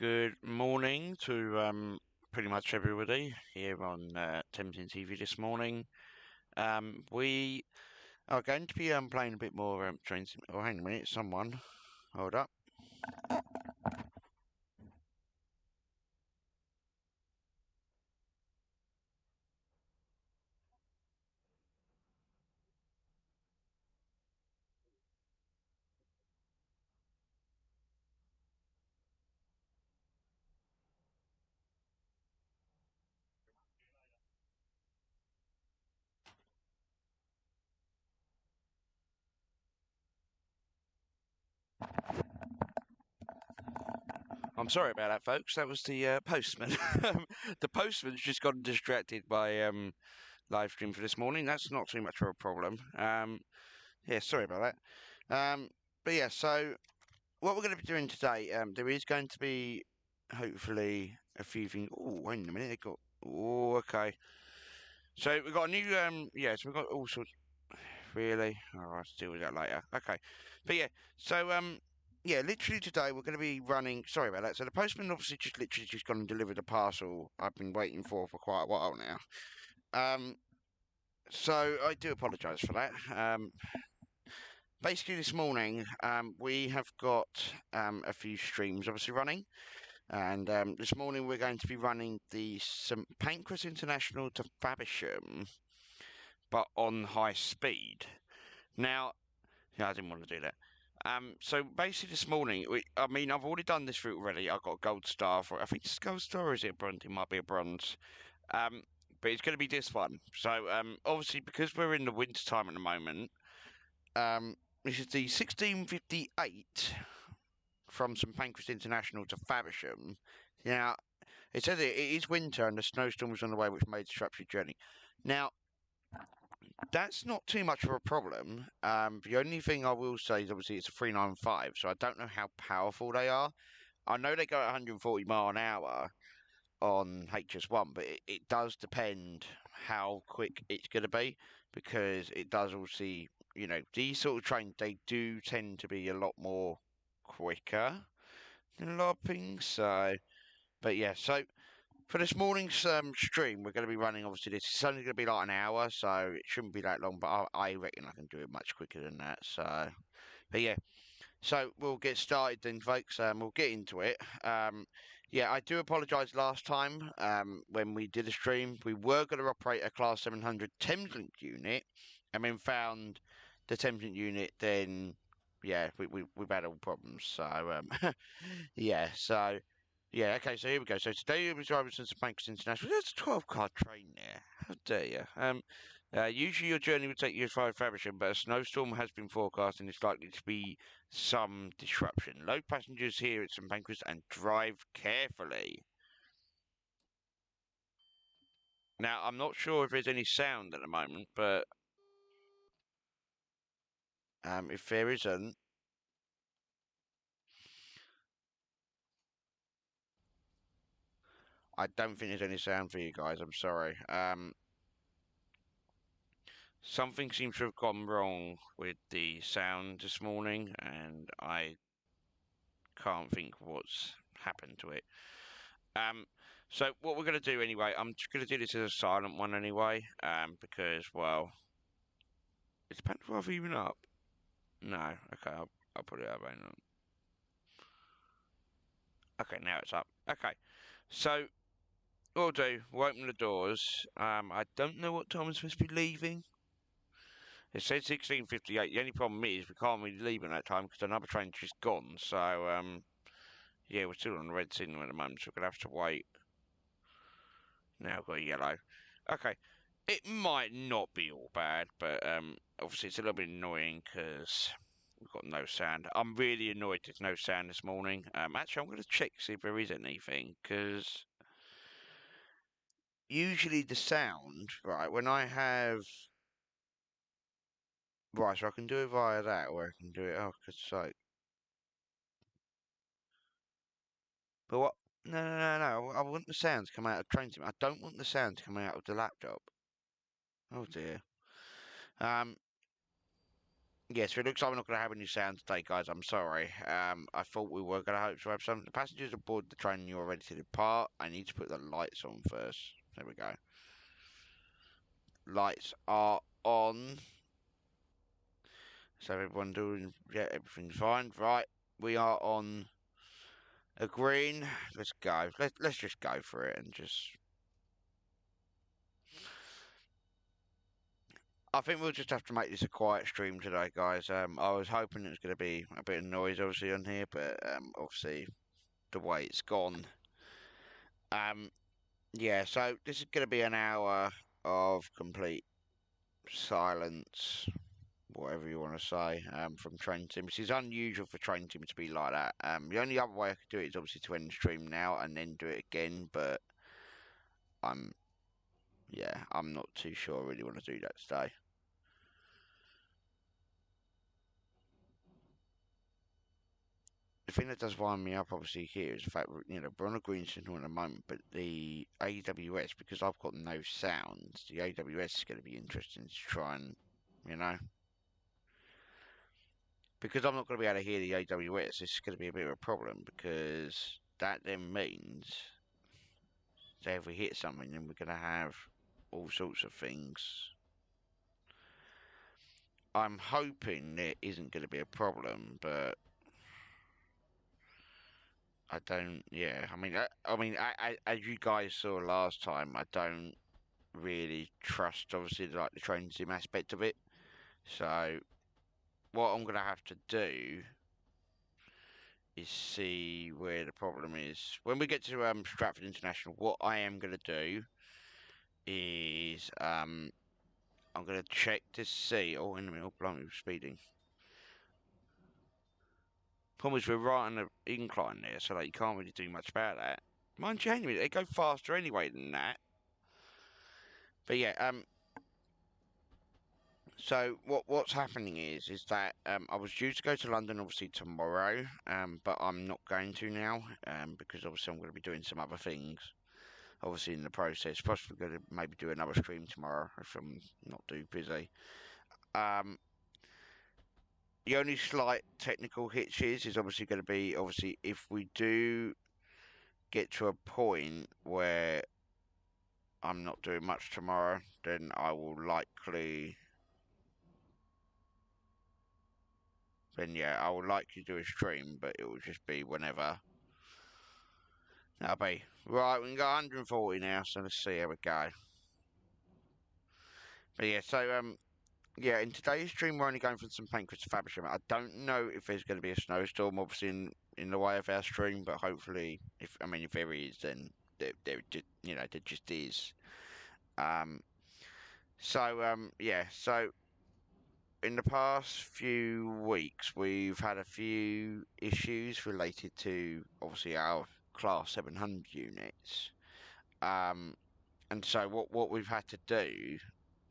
Good morning to pretty much everybody here on Tempting TV this morning. We are going to be playing a bit more Train Sim. Oh, hang a minute, someone. Hold up. I'm sorry about that, folks. That was the postman. The postman's just gotten distracted by live stream for this morning. That's not too much of a problem. Yeah, sorry about that. But yeah, so what we're going to be doing today, there is going to be hopefully a few things. Oh, wait a minute, they got. Oh, okay. So we've got a new. Yeah, so we've got all sorts. Really? All right, I'll deal with that later. Okay, but yeah, so yeah, literally today we're going to be running. Sorry about that. So the postman obviously just literally just gone and delivered a parcel I've been waiting for quite a while now. So I do apologise for that. Basically, this morning we have got a few streams obviously running, and this morning we're going to be running the St Pancras International to Faversham, but on high speed. Now, yeah, I didn't want to do that. So basically this morning, I mean, I've already done this route already. I got a gold star for it. I think it's a gold star, or is it a bronze? It might be a bronze. But it's going to be this one. So obviously, because we're in the winter time at the moment, this is the 1658 from St Pancras International to Faversham. Now, it says it is winter and the snowstorm was on the way, which may disrupt your journey. Now, that's not too much of a problem. The only thing I will say is obviously it's a 395, so I don't know how powerful they are. I know they go at 140 mile an hour on HS1, but it does depend how quick it's going to be, because it does obviously, you know, these sort of trains, they do tend to be a lot more quicker than a lot of things. So, but yeah, so for this morning's stream, we're going to be running, obviously, this is only going to be like an hour, so it shouldn't be that long, but I reckon I can do it much quicker than that. So, but yeah, so we'll get started then, folks. We'll get into it. Yeah, I do apologise last time when we did a stream. We were going to operate a Class 700 Thameslink unit, and then found the Thameslink unit, then, yeah, we've had all problems. So, yeah, so... Yeah, okay, so here we go. So today we're driving to St Pancras International. There's a 12-car train there. How dare you? Usually your journey would take you as far as Faversham, but a snowstorm has been forecast and it's likely to be some disruption. Load passengers here at St Pancras and drive carefully. Now, I'm not sure if there's any sound at the moment, but if there isn't, I don't think there's any sound for you guys. I'm sorry. Something seems to have gone wrong with the sound this morning, and I can't think what's happened to it. So what we're going to do anyway, I'm just going to do this as a silent one anyway, because, well, is the pants rather even up? No, okay, I'll put it up. Okay, now it's up. Okay, so what we'll do, we'll open the doors. I don't know what time I'm supposed to be leaving. It said 16:58. The only problem is we can't really leave at that time because another train's just gone. So, yeah, we're still on the red signal at the moment, so we're going to have to wait. Now I've got yellow. Okay, it might not be all bad, but obviously it's a little bit annoying because we've got no sound. I'm really annoyed there's no sound this morning. Actually, I'm going to check see if there is anything, because usually the sound, right, when I have... Right, so I can do it via that, or I can do it... Oh, good sake. But what? No, no, no, no. I want the sound to come out of Train Sim. I don't want the sound to come out of the laptop. Oh dear. Um, Yeah, so it looks like we're not going to have any sound today, guys. I'm sorry. I thought we were going to hope to have some. The passengers aboard the train, you're ready to depart. I need to put the lights on first. There we go. Lights are on. So everyone doing, yeah, everything's fine. Right, we are on a green. Let's go. Let's just go for it and just. I think we'll just have to make this a quiet stream today, guys. I was hoping it was going to be a bit of noise, obviously, on here, but obviously the way it's gone. Um, yeah. So this is going to be an hour of complete silence, whatever you want to say, from Train Team. This is unusual for Train Team to be like that. The only other way I could do it is obviously to end the stream now and then do it again, but I'm, yeah, I'm not too sure I really want to do that today. The thing that does wind me up, obviously, here is the fact, we're on a green signal at the moment, but the AWS, because I've got no sounds, the AWS is going to be interesting to try and, you know, because I'm not going to be able to hear the AWS, this is going to be a bit of a problem because that then means that if we hit something, then we're going to have all sorts of things. I'm hoping there isn't going to be a problem, but I don't. Yeah, as you guys saw last time, I don't really trust, obviously, like the train sim aspect of it. So what I'm going to have to do is see where the problem is. When we get to Stratford International, what I am going to do is I'm going to check to see. Oh, in a minute, oh, blimey, we're speeding. Problem is, we're right on the incline there, so like, you can't really do much about that. Mind you, they go faster anyway than that. But yeah, so what's happening is that I was due to go to London obviously tomorrow, but I'm not going to now, because obviously I'm going to be doing some other things, obviously in the process. Possibly going to maybe do another stream tomorrow if I'm not too busy. Um, the only slight technical hitch is obviously going to be obviously if we do get to a point where I'm not doing much tomorrow, then I will likely. Then yeah, I would likely do a stream, but it will just be whenever. That'll be right. We can go 140 now, so let's see how we go. But yeah, so yeah, in today's stream we're only going from St Pancras to Faversham. I don't know if there's going to be a snowstorm, obviously in the way of our stream, but hopefully, if there is, then there just there just is. Um, yeah, so in the past few weeks, we've had a few issues related to obviously our Class 700 units. Um, and so what we've had to do,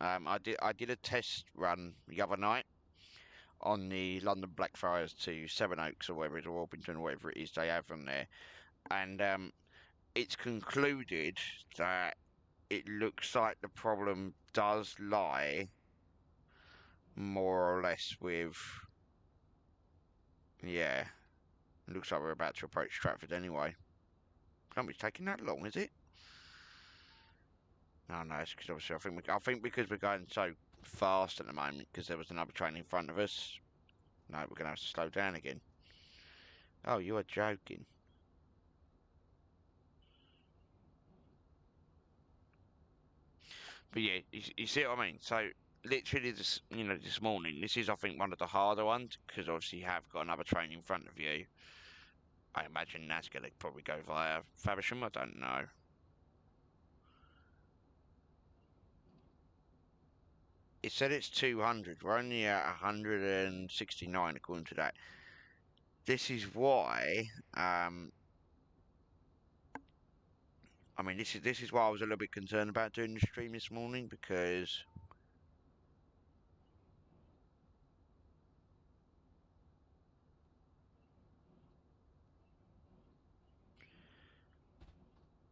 I did a test run the other night on the London Blackfriars to Sevenoaks or whatever it is, or Orpington, or whatever it is they have on there, and it's concluded that it looks like the problem does lie more or less with, yeah, it looks like we're about to approach Stratford anyway. Can't be taking that long, is it? No, no, it's because obviously I think because we're going so fast at the moment because there was another train in front of us. No, we're gonna have to slow down again. Oh, you are joking. But yeah, you see what I mean? So literally this morning, this is I think one of the harder ones because obviously you have got another train in front of you. I imagine that's gonna probably go via Faversham. I don't know. It said it's 200. We're only at 169 according to that. This is why. I mean, this is why I was a little bit concerned about doing the stream this morning because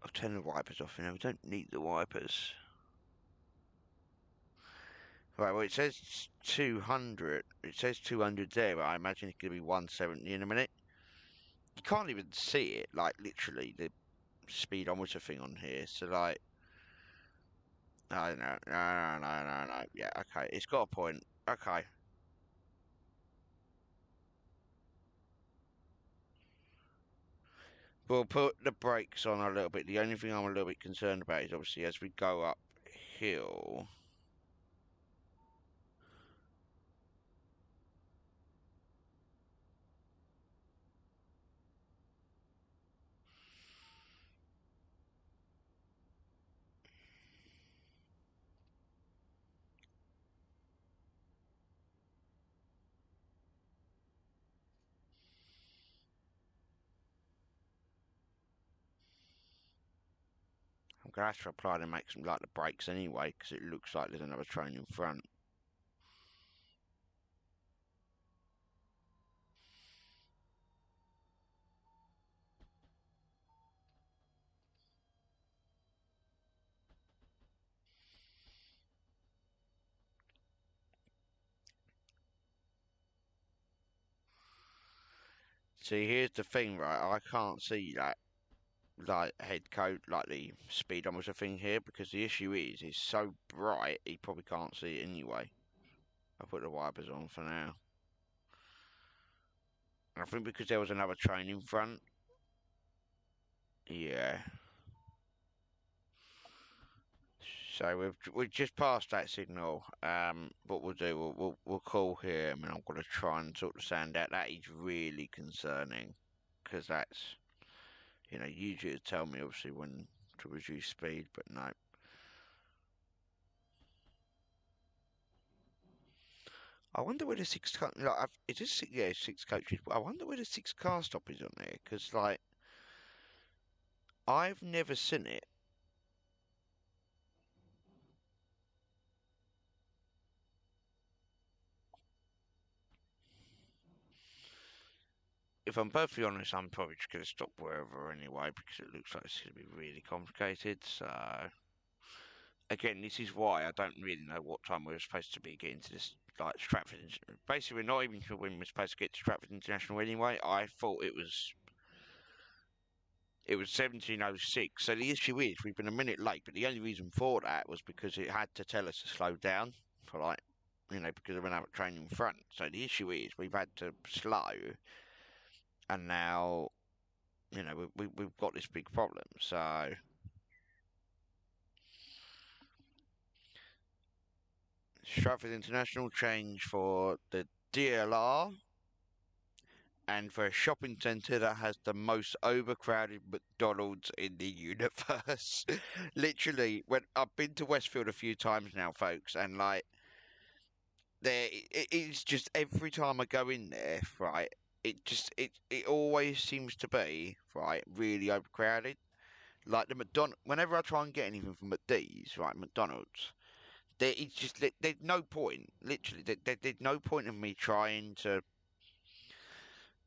I've turned the wipers off. We don't need the wipers. Right, well, it says 200. It says 200 there, but I imagine it's going to be 170 in a minute. You can't even see it, like, literally, the speedometer thing on here. So, like, no, no, no, no, no, no, no. Yeah, okay, it's got a point. Okay. We'll put the brakes on a little bit. The only thing I'm a little bit concerned about is obviously as we go uphill. I'm going to have to apply to make some like the brakes anyway, because it looks like there's another train in front. See, here's the thing, right? I can't see that like head code, like the speedometer thing here, because the issue is it's so bright he probably can't see it anyway. I'll put the wipers on for now. And I think because there was another train in front. Yeah. So we've just passed that signal. What we'll do, we'll call him, and I'm gonna try and sort the sound out. That is really concerning, because that's usually it tell me obviously when to reduce speed, but no. I wonder where the six car like it is yeah 6 coaches, but I wonder where the 6 car stop is on there, because like I've never seen it. If I'm perfectly honest, I'm probably just gonna stop wherever anyway, because it looks like it's gonna be really complicated. So again, this is why I don't really know what time we were supposed to be getting to this, like Stratford. Basically, we're not even sure when we're supposed to get to Stratford International anyway. I thought it was 17:06. So the issue is we've been a minute late, but the only reason for that was because it had to tell us to slow down for like because of another train in front. So the issue is we've had to slow, and now we've got this big problem. So Stratford International change for the DLR and for a shopping centre that has the most overcrowded McDonald's in the universe. Literally, when I've been to Westfield a few times now, folks, and like it's just every time I go in there, right, it always seems to be right really overcrowded. Like the whenever I try and get anything from McD's, right, McDonald's, there's no point. Literally, there's no point in me trying to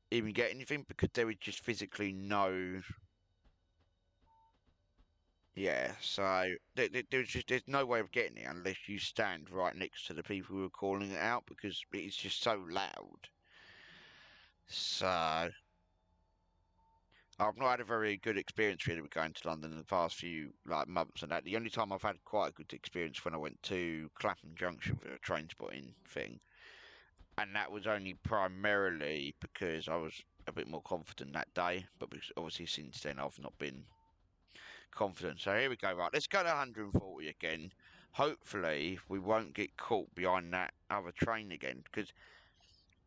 even get anything because there is just physically no. Yeah, so there's no way of getting it unless you stand right next to the people who are calling it out because it's just so loud. So I've not had a very good experience really with going to London in the past few like months and that. The only time I've had quite a good experience when I went to Clapham Junction for a train spotting thing, and that was only primarily because I was a bit more confident that day. But because obviously since then I've not been confident. So here we go. Right, let's go to 140 again. Hopefully we won't get caught behind that other train again because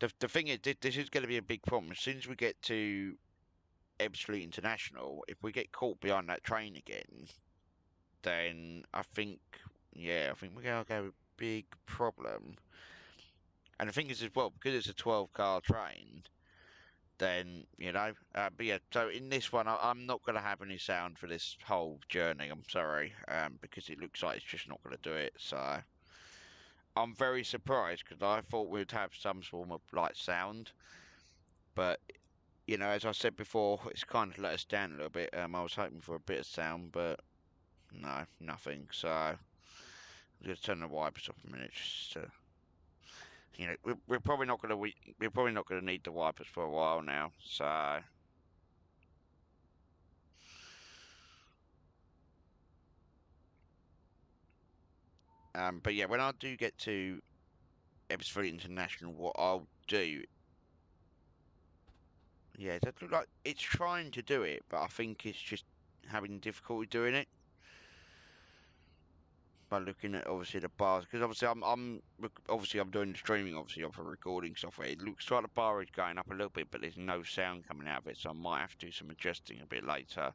the thing is this is going to be a big problem as soon as we get to Ebbsfleet International. If we get caught behind that train again, then I think we're gonna go a big problem. And the thing is as well because it's a 12-car train. Then but yeah. So in this one, I'm not gonna have any sound for this whole journey. I'm sorry, because it looks like it's just not gonna do it. So I'm very surprised because I thought we'd have some form of like sound, but as I said before, it's kind of let us down a little bit. I was hoping for a bit of sound, but no, nothing. So I'm gonna turn the wipers off a minute, just to, we're probably not gonna we're probably not gonna need the wipers for a while now. So, but yeah, when I do get to episode International, what I'll do, yeah, it does look like it's trying to do it, but I think it's just having difficulty doing it by looking at obviously the bars, because obviously obviously I'm doing the streaming obviously off a recording software. It looks like the bar is going up a little bit, but there's no sound coming out of it, so I might have to do some adjusting a bit later.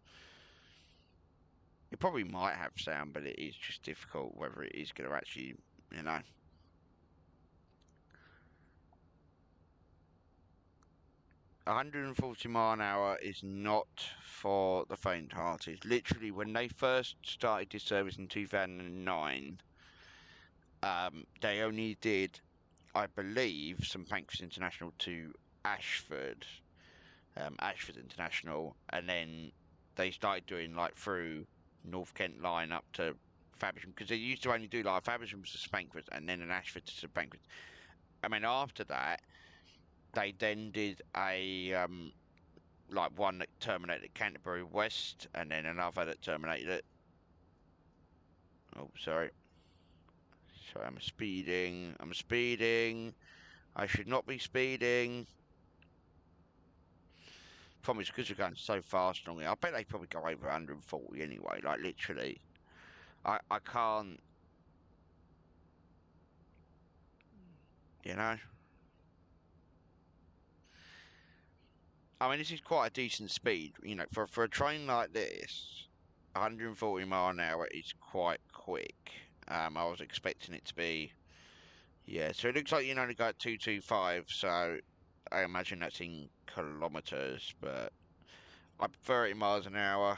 It probably might have sound, but it is just difficult whether it is going to actually, you know. 140 mile an hour is not for the faint-hearted. Literally, when they first started this service in 2009, they only did, I believe, St Pancras International to Ashford, Ashford International, and then they started doing like through North Kent line up to Faversham, because they used to only do like Faversham to St Pancras and then an Ashford to St Pancras. I mean, after that, they then did a like one that terminated at Canterbury West, and then another that terminated at. Oh, sorry. Sorry, I'm speeding. I'm speeding. I should not be speeding. Problem is, because you're going so fast on it, I bet they probably go over 140 anyway. Like, literally. I can't. You know? I mean, this is quite a decent speed. You know, for a train like this, 140 mile an hour is quite quick. I was expecting it to be. Yeah, so it looks like you can only go at 225, so I imagine that's in kilometres, but I prefer it in miles an hour.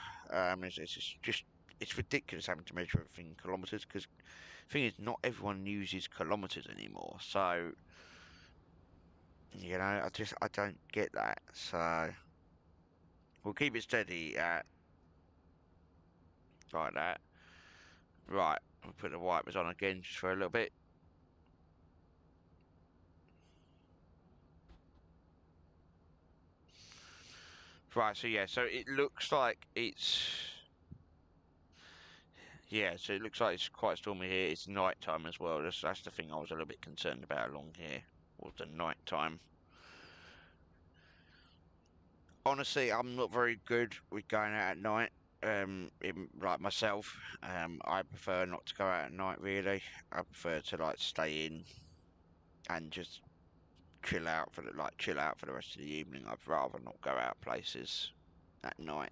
It's ridiculous having to measure everything in kilometres, because the thing is, not everyone uses kilometres anymore, so, I don't get that, so we'll keep it steady at like that. Right, we'll put the wipers on again just for a little bit. Right, so yeah, so it looks like it's. Yeah, so it looks like it's quite stormy here. It's night time as well. That's the thing I was a little bit concerned about along here, was the night time. Honestly, I'm not very good with going out at night. Like myself, I prefer not to go out at night really. I prefer to like stay in and just chill out for the rest of the evening. I'd rather not go out places at night.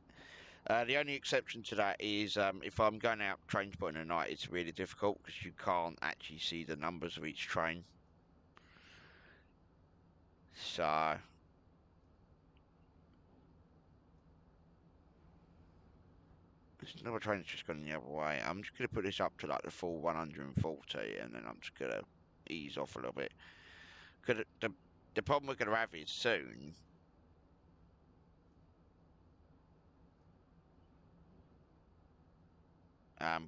The only exception to that is if I'm going out train spotting at night, it's really difficult because you can't actually see the numbers of each train. So, there's another train that's just gone the other way. I'm just going to put this up to like the full 140, and then I'm just going to ease off a little bit. Because the problem we're going to have is soon.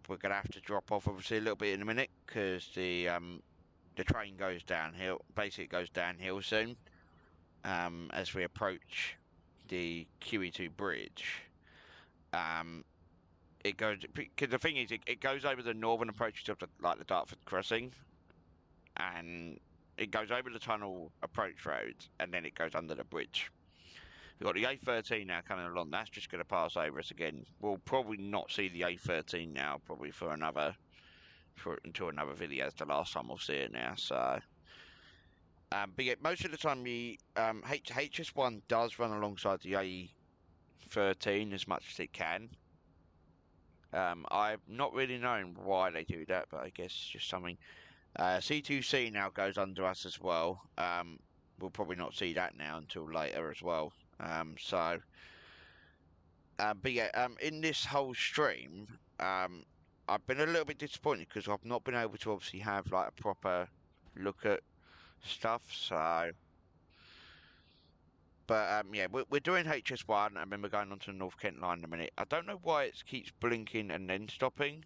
We're going to have to drop off obviously a little bit in a minute because the train goes downhill. Basically, it goes downhill soon. As we approach the QE2 bridge. Um, it goes because the thing is, it goes over the northern approaches of like the Dartford crossing, and it goes over the tunnel approach road, and then it goes under the bridge. We've got the A13 now coming along. That's just going to pass over us again. We'll probably not see the A13 now, probably until another video. It's the last time we'll see it now. So, but yeah, most of the time the HS1 does run alongside the A13 as much as it can. I've not really known why they do that, but I guess it's just something. C2C now goes under us as well. We'll probably not see that now until later as well. But yeah, in this whole stream, I've been a little bit disappointed because I've not been able to obviously have like a proper look at stuff. So, but yeah, we're doing HS1 and then we're going on to the North Kent line in a minute. I don't know why it keeps blinking and then stopping.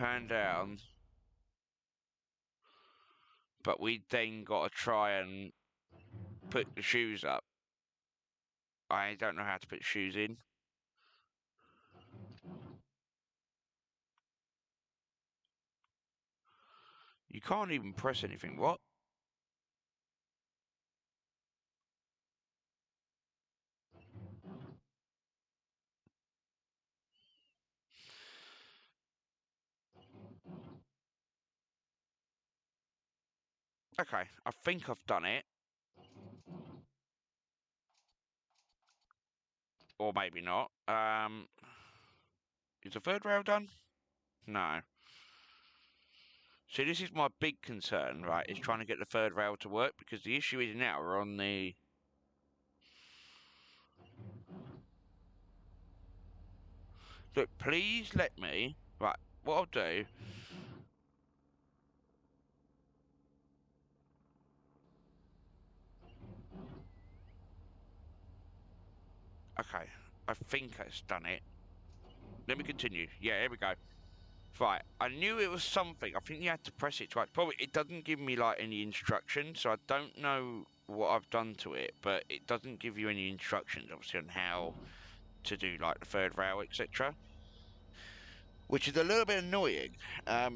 pan down, but we then got to try and put the shoes up. I don't know how to put shoes in. You can't even press anything. What? Okay, I think I've done it. Or maybe not. Is the third rail done? No. So this is my big concern, right, is trying to get the third rail to work, because the issue is now we're on the... Look, please let me... Right, what I'll do... Okay, I think it's done it. Let me continue. Yeah, here we go. Right, I knew it was something. I think you had to press it twice. Probably, it doesn't give me, like, any instructions, so I don't know what I've done to it, but it doesn't give you any instructions, obviously, on how to do, like, the third rail, etc. Which is a little bit annoying,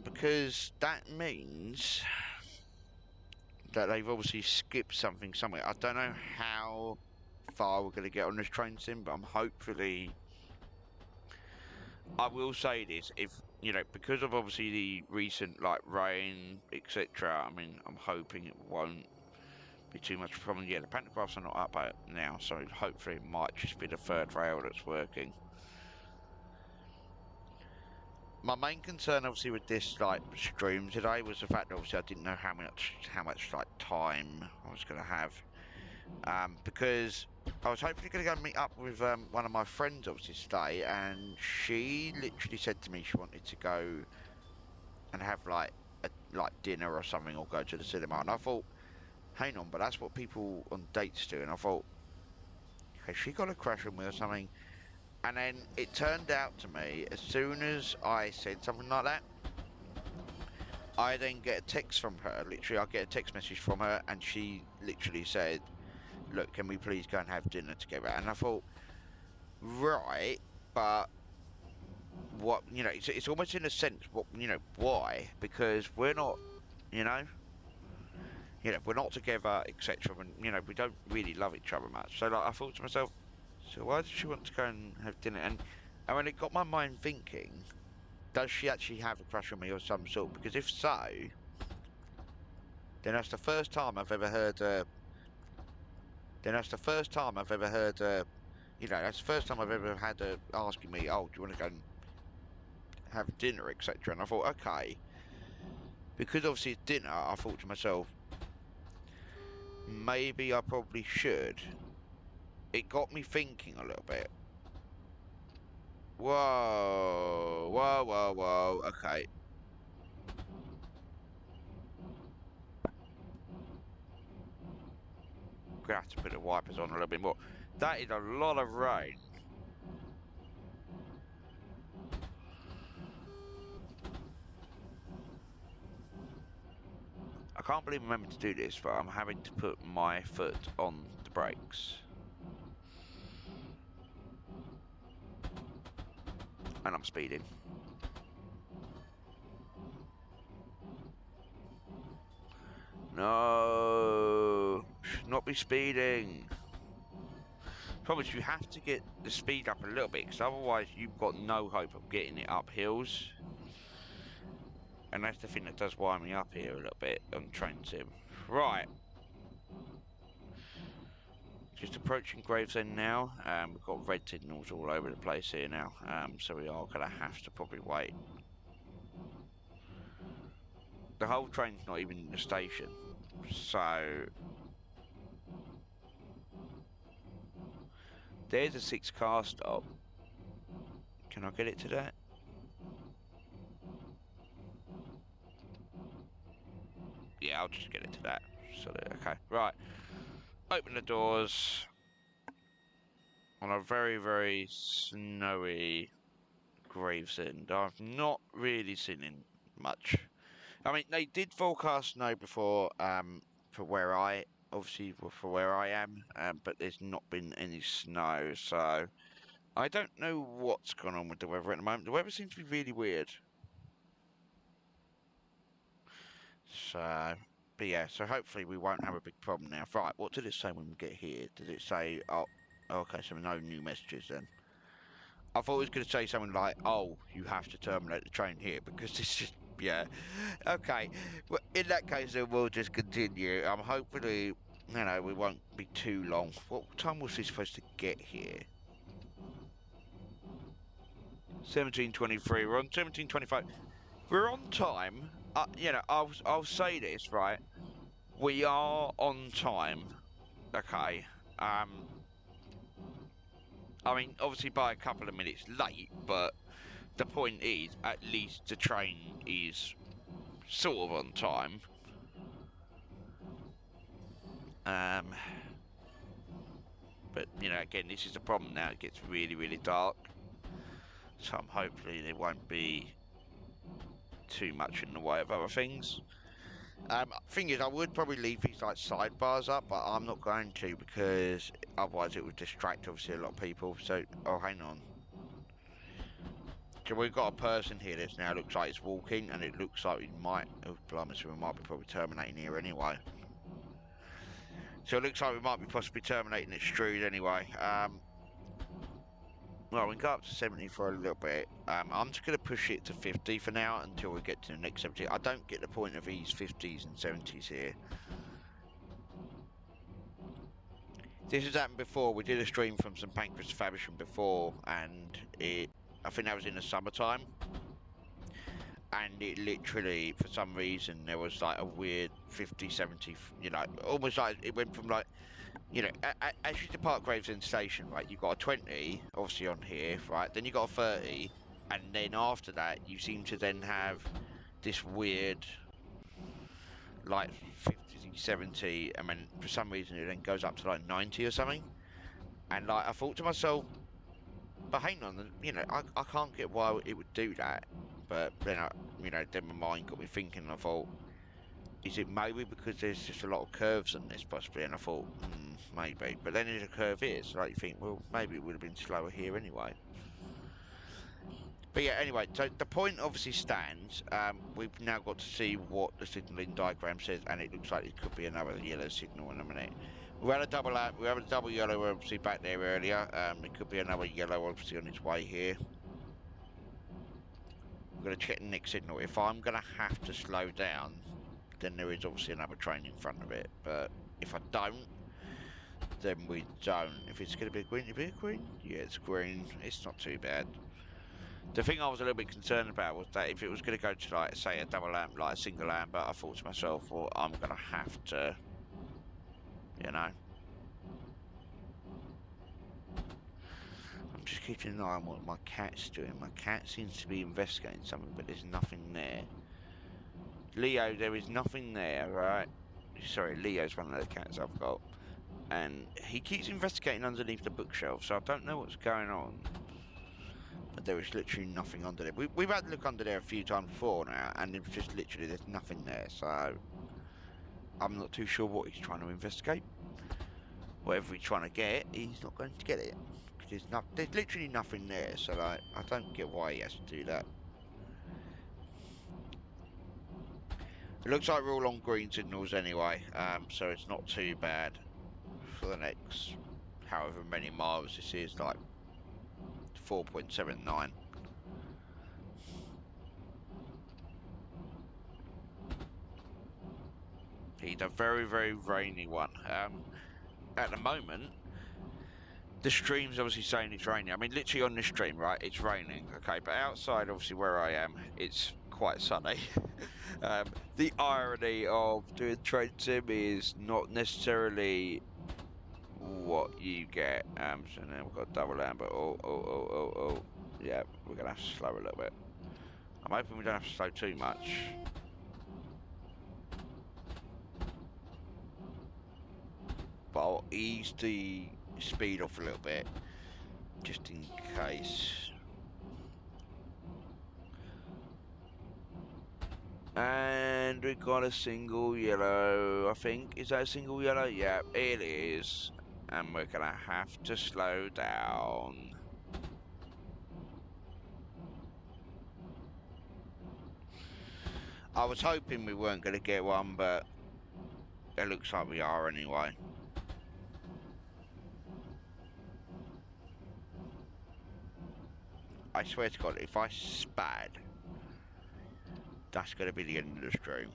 because that means that they've obviously skipped something somewhere. I don't know how far we're going to get on this train sim, but I'm hopefully... I will say this, if, you know, because of obviously the recent, like, rain, etc., I mean, I'm hoping it won't be too much of a problem. Yeah, the pantographs are not up now, so hopefully it might just be the third rail that's working. My main concern, obviously, with this, like, stream today was the fact that, obviously, I didn't know how much, like, time I was going to have. Because I was hopefully going to go meet up with one of my friends, obviously, today, and she literally said to me she wanted to go and have, like, dinner or something, or go to the cinema. And I thought, hang on, but that's what people on dates do. And I thought, has she got a crush on me or something? And then it turned out to me, as soon as I said something like that, I then get a text from her. Literally, I get a text message from her, and she literally said, look, can we please go and have dinner together? And I thought, right, but what, you know, it's almost in a sense, what, you know, why? Because we're not, you know, we're not together, etc. And, you know, we don't really love each other much. So, like, I thought to myself, so why does she want to go and have dinner? And when it got my mind thinking, does she actually have a crush on me of some sort? Because if so, then that's the first time I've ever heard, that's the first time I've ever heard, you know, that's the first time I've ever had her asking me, oh, do you want to go and have dinner, etc. And I thought, okay, because obviously it's dinner, I thought to myself, maybe I probably should. It got me thinking a little bit. Whoa, whoa, whoa, whoa, okay. Gonna have to put the wipers on a little bit more. That is a lot of rain. I can't believe I remembered to do this, but I'm having to put my foot on the brakes. And I'm speeding. No, should not be speeding. Problem is, you have to get the speed up a little bit, because otherwise you've got no hope of getting it up hills. And that's the thing that does wind me up here a little bit on train sim. Right. Just approaching Gravesend now. We've got red signals all over the place here now. So we are going to have to probably wait. The whole train's not even in the station. So... there's a 6-car stop. Can I get it to that? Yeah, I'll just get it to that. So, okay, right. Open the doors on a very, very snowy Gravesend. I've not really seen him much. I mean, they did forecast snow before, for where I, obviously for where I am, but there's not been any snow, so I don't know what's gone on with the weather at the moment. The weather seems to be really weird. So, but yeah, so hopefully we won't have a big problem now. Right, what did it say when we get here? Did it say, oh, okay, so no new messages then. I thought it was going to say something like, oh, you have to terminate the train here, because this is, yeah. Okay, well, in that case then we'll just continue. Hopefully, we won't be too long. What time was he supposed to get here? 17:23, we're on 17:25. We're on time. I'll say this, right? We are on time, okay? I mean, obviously by a couple of minutes late, but the point is, at least the train is sort of on time. But, again, this is the problem now. It gets really, really dark. So hopefully there won't be too much in the way of other things. Thing is, I would probably leave these like sidebars up, but I'm not going to, because otherwise it would distract obviously a lot of people. So, oh, hang on. So we've got a person here that now looks like it's walking, and it looks like we might, oh blimey, so we might be probably terminating here anyway. So it looks like we might be possibly terminating at Strood anyway. Well, we can go up to 70 for a little bit. I'm just going to push it to 50 for now until we get to the next 70. I don't get the point of these 50s and 70s here. This has happened before. We did a stream from St Pancras to Faversham before, and I think that was in the summertime. And it literally, for some reason, there was like a weird 50, 70, almost like it went from like, as you depart Gravesend Station, right, you've got a 20, obviously on here, right, then you've got a 30, and then after that, you seem to then have this weird, like, 50, 70, and then for some reason it then goes up to like 90 or something. And like, I thought to myself, but hang on, I can't get why it would do that. But then, then my mind got me thinking, and I thought, is it maybe because there's just a lot of curves on this, possibly? And I thought, maybe. But then there's a curve here, so like you think, well, maybe it would have been slower here anyway. But yeah, anyway, so the point obviously stands. We've now got to see what the signalling diagram says, and it looks like it could be another yellow signal in a minute. We had a double yellow obviously back there earlier. It could be another yellow obviously on its way here. I'm going to check the next signal. If I'm going to have to slow down, then there is obviously another train in front of it. But if I don't, then we don't. If it's going to be a green, it'll be a green. Yeah, it's green. It's not too bad. The thing I was a little bit concerned about was that if it was going to go to, like, say, a double lamp, like a single lamp, but I thought to myself, well, I'm going to have to, I'm just keeping an eye on what my cat's doing. My cat seems to be investigating something, but there's nothing there. Leo, there is nothing there, right? Sorry, Leo's one of the cats I've got. And he keeps investigating underneath the bookshelf, so I don't know what's going on. But there is literally nothing under there. We've had to look under there a few times before now, and it's just literally, there's nothing there, so I'm not too sure what he's trying to investigate. Whatever he's trying to get, he's not going to get it. There's literally nothing there, so like, I don't get why he has to do that. It looks like we're all on green signals anyway, so it's not too bad for the next however many miles this is, like 4.79. It's a very, very rainy one. At the moment, the stream's obviously saying it's raining. I mean, literally on this stream, right, it's raining, okay? But outside, obviously, where I am, it's quite sunny. The irony of doing train sim is not necessarily what you get. So now we've got double amber. Oh. Yeah, we're going to have to slow a little bit. I'm hoping we don't have to slow too much. But I'll ease the speed off a little bit, just in case. And we got a single yellow, I think. Is that a single yellow? Yeah, it is. And we're gonna have to slow down. I was hoping we weren't gonna get one, but it looks like we are anyway. I swear to God, if I spad, that's gonna be the end of the stream.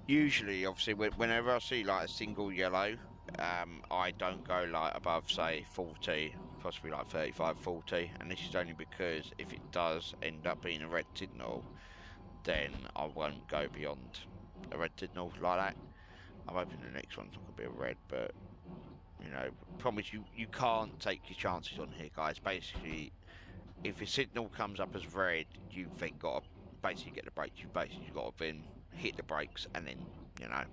Usually, obviously, whenever I see like a single yellow, I don't go like above, say, 40, possibly like 35, 40, and this is only because if it does end up being a red signal, then I won't go beyond a red signal like that. I'm hoping the next one's not going to be a red, but, you know, promise you can't take your chances on here, guys. Basically, if a signal comes up as red, you've then got to basically get the brakes. You've basically got to then hit the brakes and then, you know,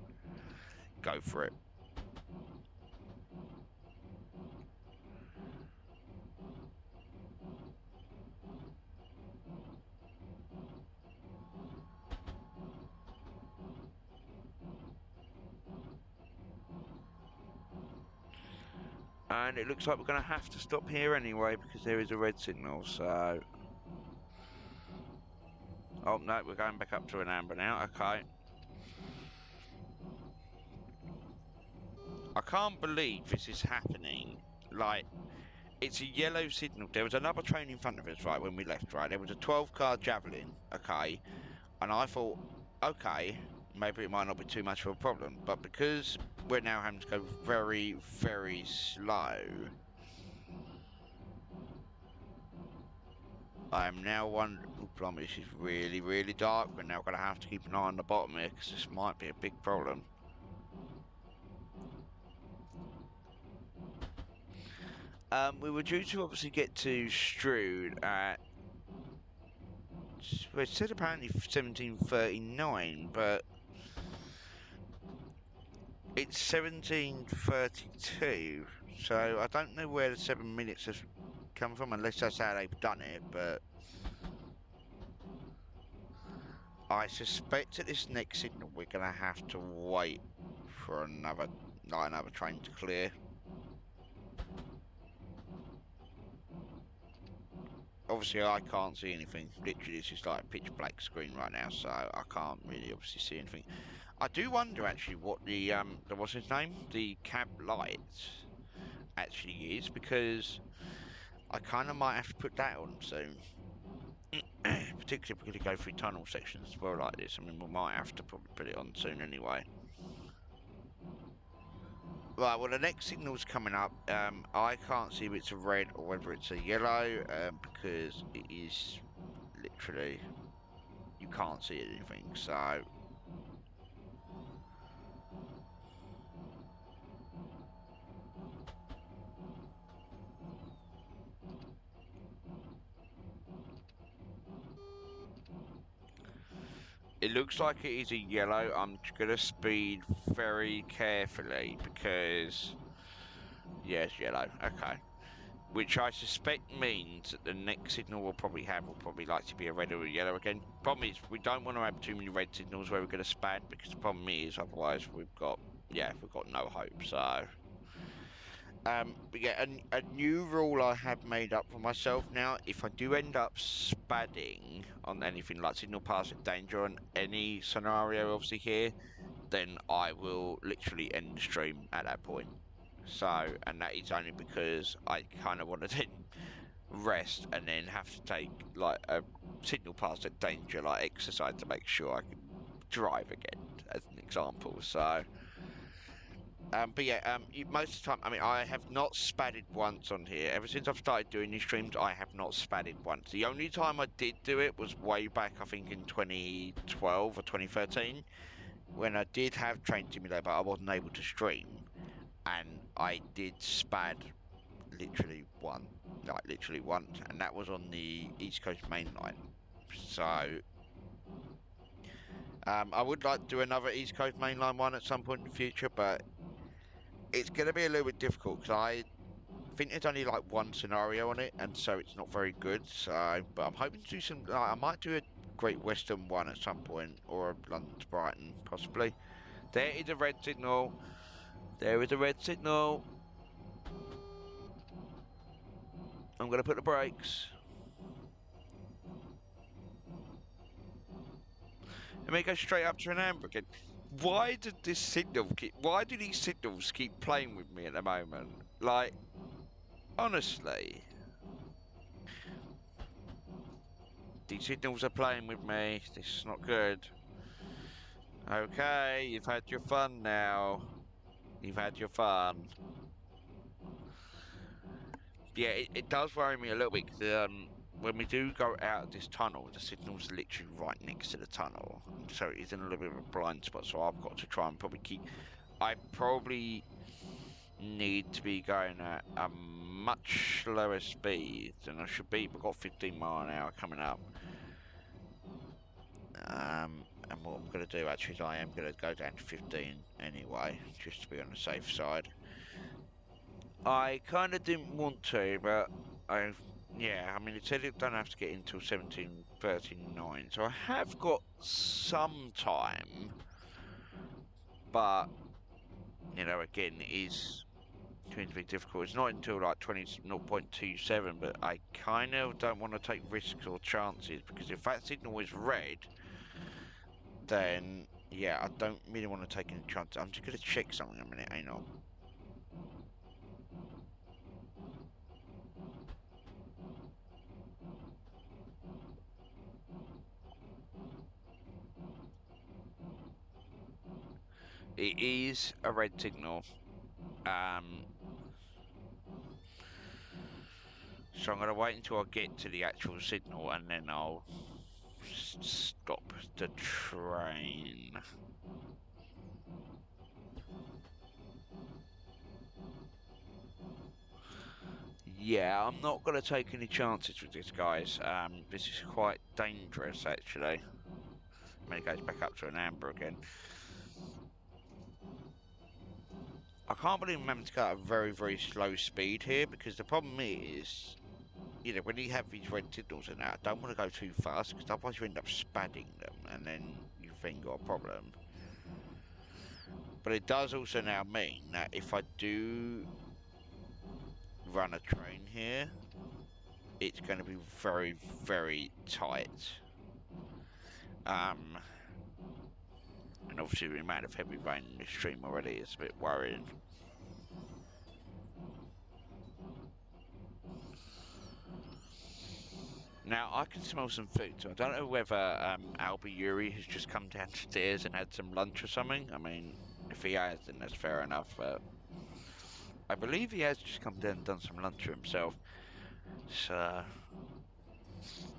go for it. And it looks like we're going to have to stop here anyway because there is a red signal, so... Oh, no, we're going back up to an amber now, okay. I can't believe this is happening. Like, it's a yellow signal. There was another train in front of us, right, when we left, right? There was a 12-car Javelin, okay, and I thought, okay, maybe it might not be too much of a problem, but because we're now having to go very, very slow, I am now wondering, oh, blimey, this is really, really dark. We're now going to have to keep an eye on the bottom here because this might be a big problem. We were due to obviously get to Strood at, well, it said apparently 17:39, but it's 17:32, so I don't know where the 7 minutes has come from, unless that's how they've done it, but I suspect at this next signal we're going to have to wait for another train to clear. Obviously I can't see anything. Literally it's just like a pitch black screen right now, so I can't really obviously see anything. I do wonder actually what the what's his name? The cab light actually is, because I kinda might have to put that on soon. Particularly if we're gonna go through tunnel sections as well like this. I mean, we might have to probably put it on soon anyway. Right, well the next signal's coming up. I can't see if it's a red or whether it's a yellow, because it is literally, you can't see anything, so it looks like it is a yellow. I'm gonna speed very carefully because, yes, yellow. Okay. Which I suspect means that the next signal we'll probably have will probably like to be a red or a yellow again. Problem is, we don't want to have too many red signals where we're gonna spad, because the problem is otherwise we've got no hope. So. But yeah, a new rule I have made up for myself now: if I do end up spadding on anything like signal pass at danger on any scenario, obviously here, then I will literally end the stream at that point. So, and that is only because I kind of want to then rest and then have to take like a signal pass at danger like exercise to make sure I can drive again, as an example. So. But yeah, most of the time, I mean, I have not spadded once on here. Ever since I've started doing these streams, I have not spadded once. The only time I did do it was way back, I think in 2012 or 2013, when I did have Train Simulator, but I wasn't able to stream. And I did spad literally once, and that was on the East Coast Main Line. So, I would like to do another East Coast mainline one at some point in the future, but it's going to be a little bit difficult because I think there's only like one scenario on it, and so it's not very good. So, but I'm hoping to do some. I might do a Great Western one at some point, or a London to Brighton, possibly. There is a red signal. There is a red signal. I'm going to put the brakes. And then go straight up to an amber again. Why did this signal keep? Why do these signals keep playing with me at the moment? Like, honestly, these signals are playing with me. This is not good. Okay, you've had your fun now. You've had your fun. Yeah, it does worry me a little bit because when we do go out of this tunnel, the signal's literally right next to the tunnel. So it is in a little bit of a blind spot, so I've got to try and probably keep... I probably need to be going at a much slower speed than I should be. We've got 15 mile an hour coming up. And what I'm going to do actually is I am going to go down to 15 anyway, just to be on the safe side. I kind of didn't want to, but yeah, I mean, it said it don't have to get in until 17:39, so I have got some time, but, you know, again, it is going to be difficult. It's not until like 0.27, but I kind of don't want to take risks or chances, because if that signal is red, then, yeah, I don't really want to take any chances. I'm just going to check something a minute, ain't I? It is a red signal. So I'm going to wait until I get to the actual signal and then I'll stop the train. Yeah, I'm not going to take any chances with this, guys. This is quite dangerous, actually. I mean, it goes back up to an amber again. I can't believe I'm having to go at a very, very slow speed here, because the problem is, you know, when you have these red signals and that, I don't want to go too fast, because otherwise you end up spadding them, and then you've then got a problem. But it does also now mean that if I do run a train here, it's going to be very, very tight. And obviously the amount of heavy rain in this stream already is a bit worrying. Now, I can smell some food, so I don't know whether Albie Yuri has just come downstairs and had some lunch or something. I mean, if he has, then that's fair enough, but I believe he has just come down and done some lunch for himself. So,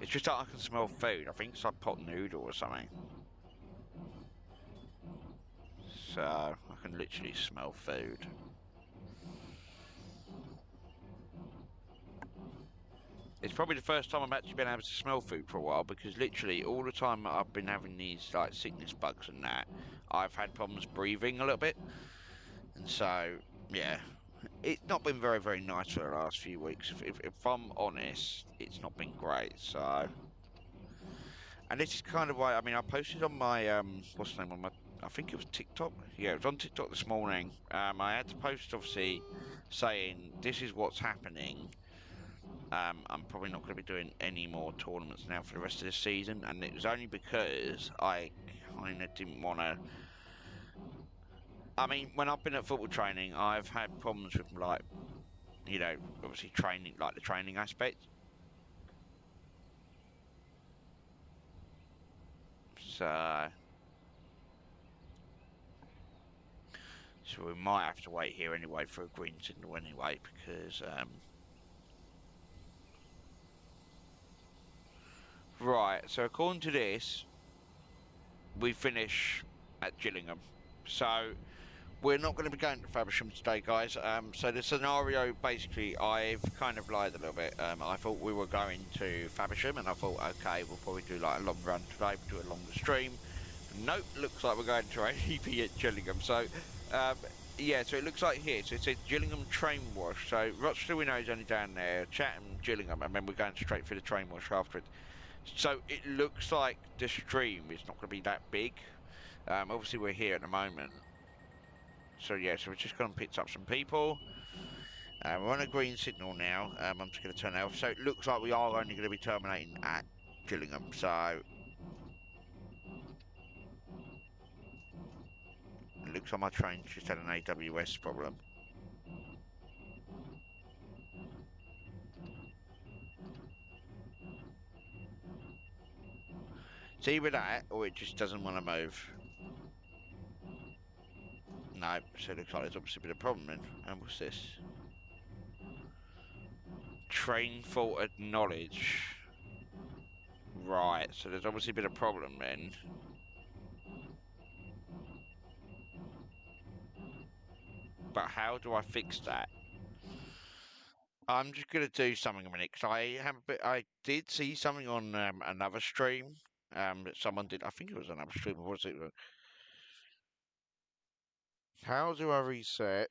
it's just that I can smell food. I think it's like pot noodle or something. So, I can literally smell food. It's probably the first time I've actually been able to smell food for a while, because literally all the time I've been having these like sickness bugs and that, I've had problems breathing a little bit. And so, yeah, it's not been very, very nice for the last few weeks. If I'm honest, it's not been great, so... And this is kind of why, I mean, I posted on my, what's the name on my, I think it was TikTok? Yeah, it was on TikTok this morning. I had to post, obviously, saying, this is what's happening. I'm probably not going to be doing any more tournaments now for the rest of the season, and it was only because I kind of didn't want to... I mean, when I've been at football training, I've had problems with, like, you know, obviously training, like the training aspect. So we might have to wait here anyway for a green signal anyway, because right, so according to this, we finish at Gillingham. So we're not going to be going to Faversham today, guys. So the scenario, basically, I've kind of lied a little bit. I thought we were going to Faversham, and I thought, okay, we'll probably do like a long run today, we'll do a longer stream. Nope, looks like we're going to ADP at Gillingham. So, yeah, so it looks like here. So it says Gillingham train wash. So Rochester we know is only down there, Chatham, Gillingham, and then we're going straight for the train wash after it. So it looks like the stream is not going to be that big. Obviously we're here at the moment. So yeah, so we're just going to pick up some people. We're on a green signal now. I'm just going to turn it off. So it looks like we are only going to be terminating at Gillingham. So it looks like my train just had an AWS problem. It's either that or it just doesn't want to move. No, so it looks like there's obviously been a problem then. And what's this? Train fault acknowledge. Right, so there's obviously been a problem then. But how do I fix that? I'm just gonna do something a minute because I did see something on another stream that someone did. I think it was another stream. Or was it? How do I reset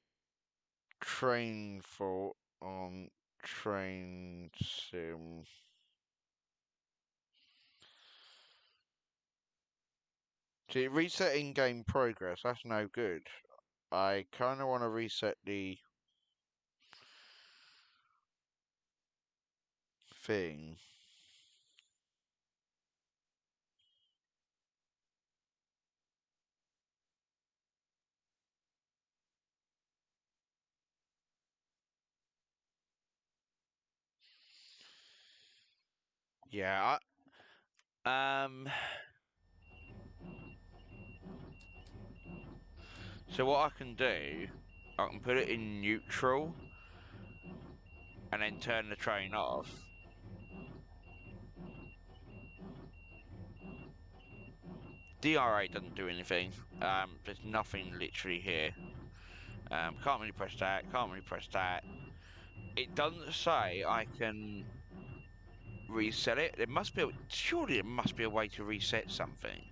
train fault on train sim? See, reset in-game progress. That's no good. I kind of want to reset the thing. Yeah. So what I can do, I can put it in neutral and then turn the train off. DRA doesn't do anything. There's nothing literally here. Can't really press that. Can't really press that. It doesn't say I can reset it. Surely there must be a way to reset something.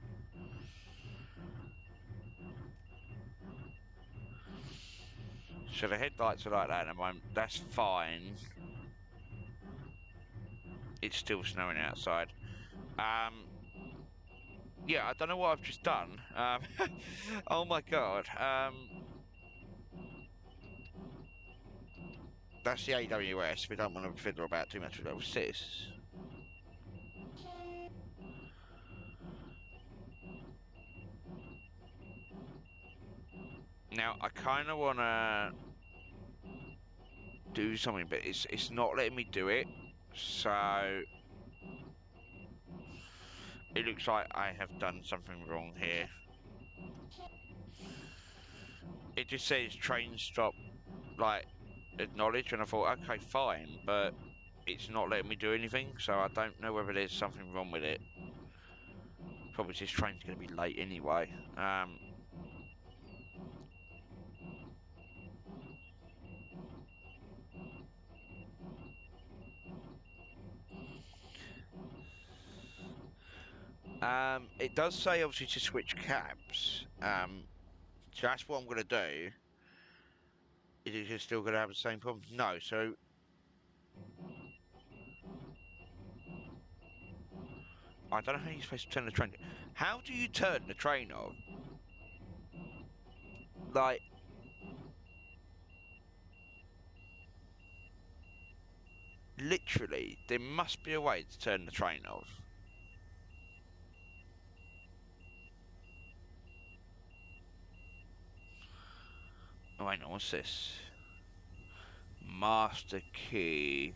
So the headlights are like that at the moment. That's fine. It's still snowing outside. Yeah, I don't know what I've just done. Oh my god. That's the AWS. We don't want to fiddle about too much with those sis. Now I kind of want to do something, but it's not letting me do it. So it looks like I have done something wrong here. It just says train stop, like acknowledge, and I thought, okay, fine, but it's not letting me do anything. So I don't know whether there's something wrong with it. Probably this train's going to be late anyway. It does say obviously to switch cabs. So that's what I'm going to do. Is it still going to have the same problem? No. So I don't know how you're supposed to turn the train. How do you turn the train off? Like, literally, there must be a way to turn the train off. Oh, hang on, what's this? Master key.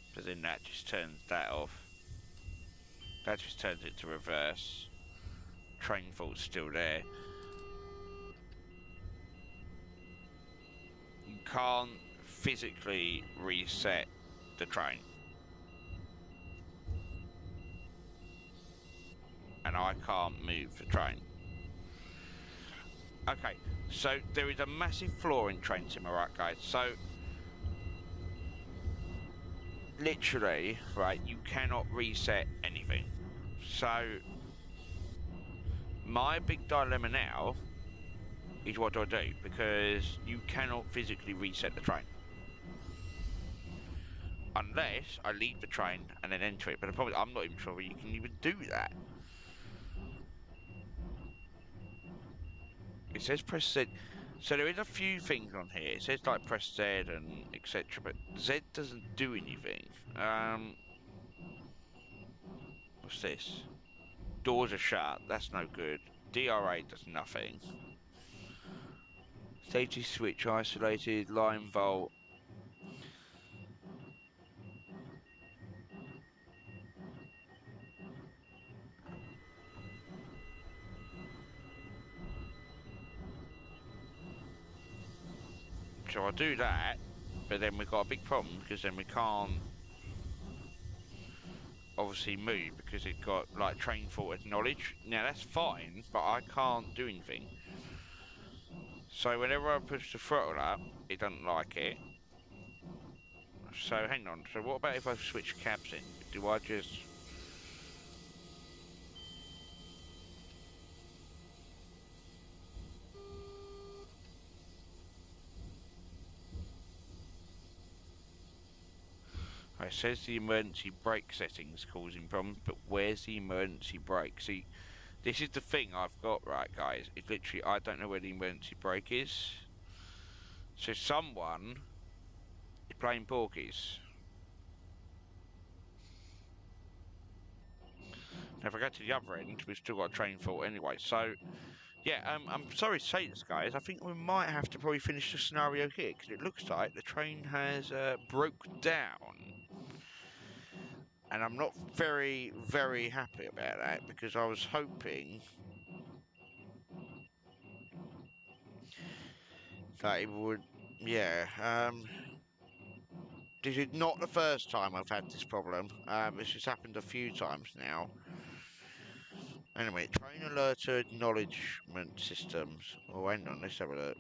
Because then that just turns that off. That just turns it to reverse. Train fault's still there. You can't physically reset the train. And I can't move the train. Okay, so there is a massive flaw in train sim, alright guys. So literally, right, you cannot reset anything. So, my big dilemma now is what do I do? Because you cannot physically reset the train. Unless I leave the train and then enter it. But the problem, I'm not even sure you can even do that. It says press Z. So there is a few things on here. It says like press Z and etc. But Z doesn't do anything. What's this? Doors are shut. That's no good. DRA does nothing. Safety switch isolated. Line vault. So I'll do that. But then we've got a big problem because then we can't obviously move because it got like train fault acknowledged. Now that's fine, but I can't do anything. So whenever I push the throttle up, it doesn't like it. So hang on, so what about if I switch cabs in? Do I just... It says the emergency brake settings causing problems, but where's the emergency brake? See, this is the thing I've got, right guys, it's literally, I don't know where the emergency brake is. So someone is playing porkies. Now if I go to the other end, we've still got a train fault anyway, so... Yeah, I'm sorry to say this, guys. I think we might have to probably finish the scenario here, because it looks like the train has broke down. And I'm not very, very happy about that, because I was hoping that it would... Yeah, this is not the first time I've had this problem. This has happened a few times now. Anyway, train alert acknowledgement systems. Oh, hang on, let's have a look.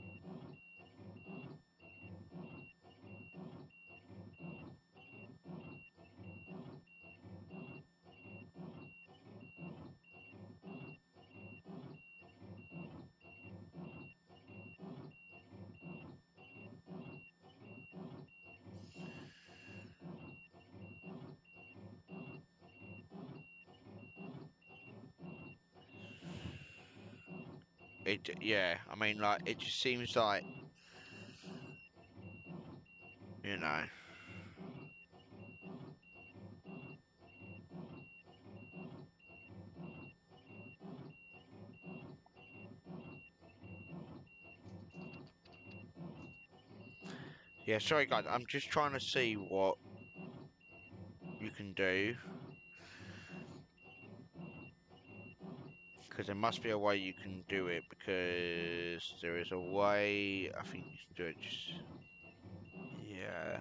Yeah, I mean, like, it just seems like, you know... Yeah, sorry guys, I'm just trying to see what you can do. Because there must be a way you can do it, because there is a way, I think you can do it just... Yeah.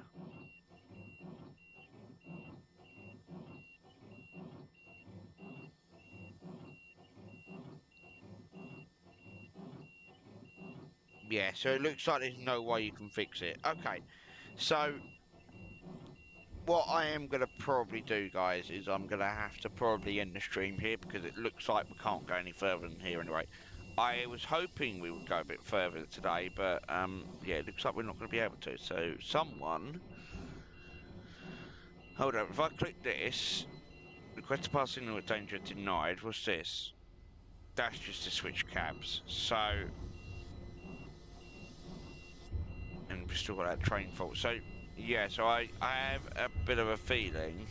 Yeah, so it looks like there's no way you can fix it. Okay, so what I am going to probably do, guys, is I'm going to have to probably end the stream here, because it looks like we can't go any further than here anyway. I was hoping we would go a bit further today, but yeah, it looks like we're not going to be able to. So someone... Hold on, if I click this, request to pass signal with danger denied, what's this? That's just to switch cabs, so... And we've still got that train fault, so... Yeah, so I have a bit of a feeling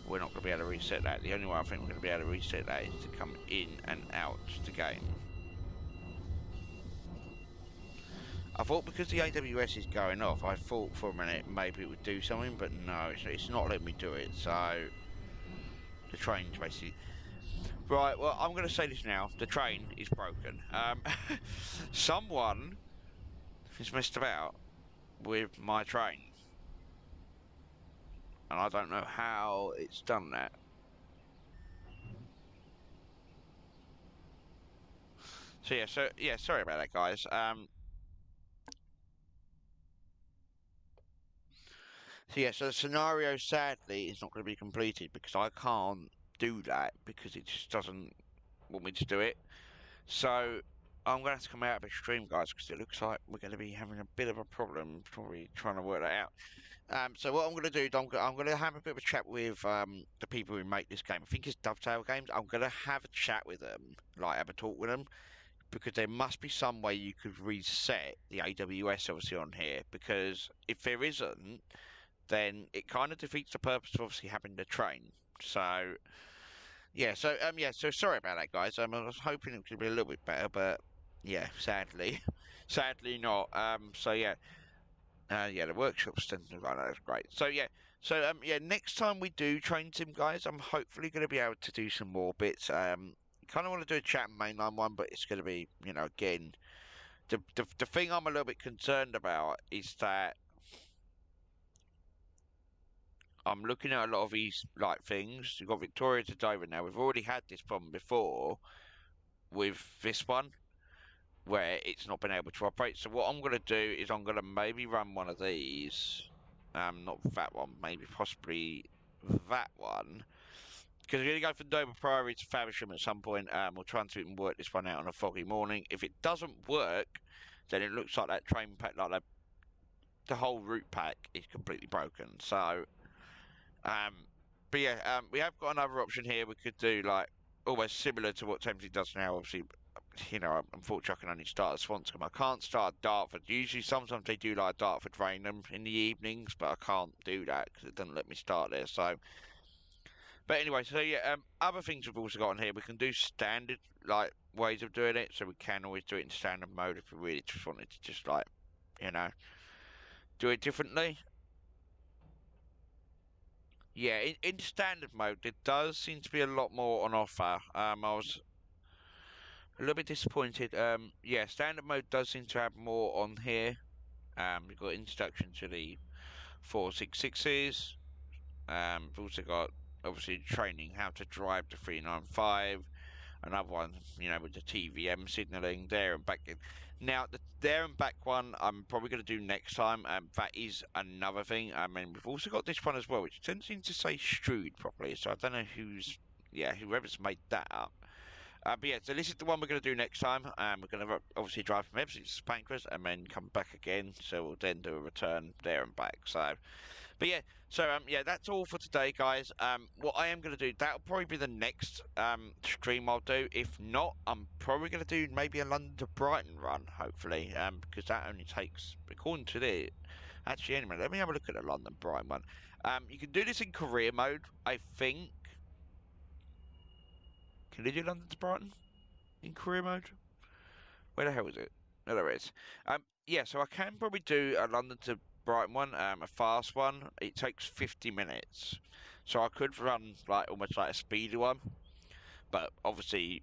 we're not going to be able to reset that. The only way I think we're going to be able to reset that is to come in and out the game. I thought because the AWS is going off, I thought for a minute maybe it would do something, but no, it's not letting me do it, so... The train's basically... Right, well, I'm going to say this now. The train is broken. Someone has messed about with my train. And I don't know how it's done that. So yeah, sorry about that, guys. So yeah, so the scenario sadly is not going to be completed because I can't do that because it just doesn't want me to do it. So I'm going to have to come out of extreme, guys, because it looks like we're going to be having a bit of a problem probably trying to work that out. So what I'm going to do, I'm going to have a bit of a chat with the people who make this game. I think it's Dovetail Games. I'm going to have a chat with them, like have a talk with them, because there must be some way you could reset the AWS obviously on here. Because if there isn't, then it kind of defeats the purpose of obviously having the train. So yeah, so sorry about that, guys. I was hoping it could be a little bit better, but yeah, sadly, sadly not. Yeah, the workshop's tending to run. That's great. Yeah, next time we do train sim, guys, I'm hopefully going to be able to do some more bits. Kind of want to do a chat mainline one, but it's going to be, again, the thing I'm a little bit concerned about is that I'm looking at a lot of these like things. You've got Victoria to Dover now. We've already had this problem before with this one where it's not been able to operate. So what I'm going to do is I'm going to maybe run one of these. Not that one, maybe possibly that one. Because we're going to go from Dover Priory to Faversham at some point. We'll try and see if we can work this one out on a foggy morning. If it doesn't work, then it looks like that train pack, like the whole route pack is completely broken. So, um, but yeah, we have got another option here. We could do like almost similar to what Thameslink does now. Obviously, unfortunately, I can only start at Swanscombe. I can't start at Dartford. Usually, sometimes they do like Dartford Rainham in the evenings, but I can't do that because it doesn't let me start there. So, but anyway, so yeah, other things we've also got on here. We can do standard like ways of doing it, so we can always do it in standard mode if we really just wanted to just like, you know, do it differently. Yeah, in standard mode, there does seem to be a lot more on offer. I was a little bit disappointed. Yeah, standard mode does seem to have more on here. We've got introduction to the 466s. We've also got obviously training how to drive the 395. Another one, with the TVM signalling there and back. Now, the there and back one, I'm probably going to do next time. That is another thing. I mean, we've also got this one as well, which doesn't seem to say Strood properly. So I don't know whoever's made that up. But yeah, so this is the one we're going to do next time. We're going to obviously drive from Epsom to Pancras and then come back again. So we'll then do a return there and back. But yeah, yeah, that's all for today, guys. What I am going to do, that'll probably be the next stream I'll do. If not, I'm probably going to do maybe a London to Brighton run, hopefully, because that only takes, according to the, actually, anyway, let me have a look at the London Brighton one. You can do this in career mode, I think. Can you do London to Brighton in career mode? Where the hell is it? Oh, there it is. Yeah, so I can probably do a London to Brighton one, a fast one. It takes 50 minutes. So I could run like almost like a speedy one. But obviously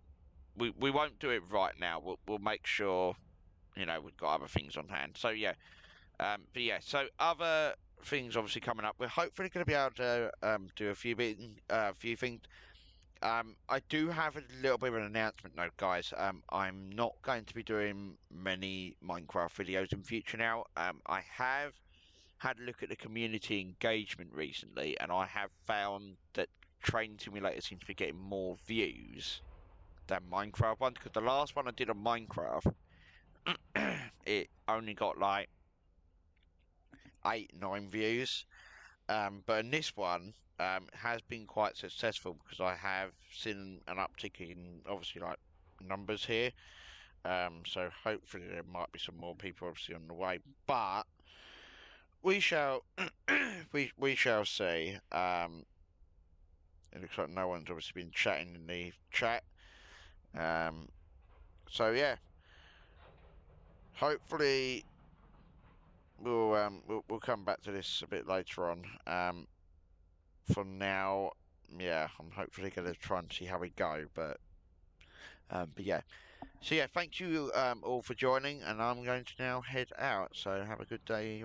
we won't do it right now. We'll make sure, we've got other things on hand. So yeah. But yeah, so other things obviously coming up. We're hopefully going to be able to do a few things. I do have a little bit of an announcement though, guys. I'm not going to be doing many Minecraft videos in future now. I have had a look at the community engagement recently, and I have found that Train Simulator seems to be getting more views than Minecraft one. Because the last one I did on Minecraft, it only got like 8, 9 views. But in this one, has been quite successful because I have seen an uptick in obviously like numbers here. So hopefully there might be some more people obviously on the way, but we shall we shall see. It looks like no one's obviously been chatting in the chat. Um, so yeah, hopefully we'll come back to this a bit later on. For now, yeah, I'm hopefully going to try and see how we go. But yeah, so yeah, thank you all for joining, and I'm going to now head out. So have a good day.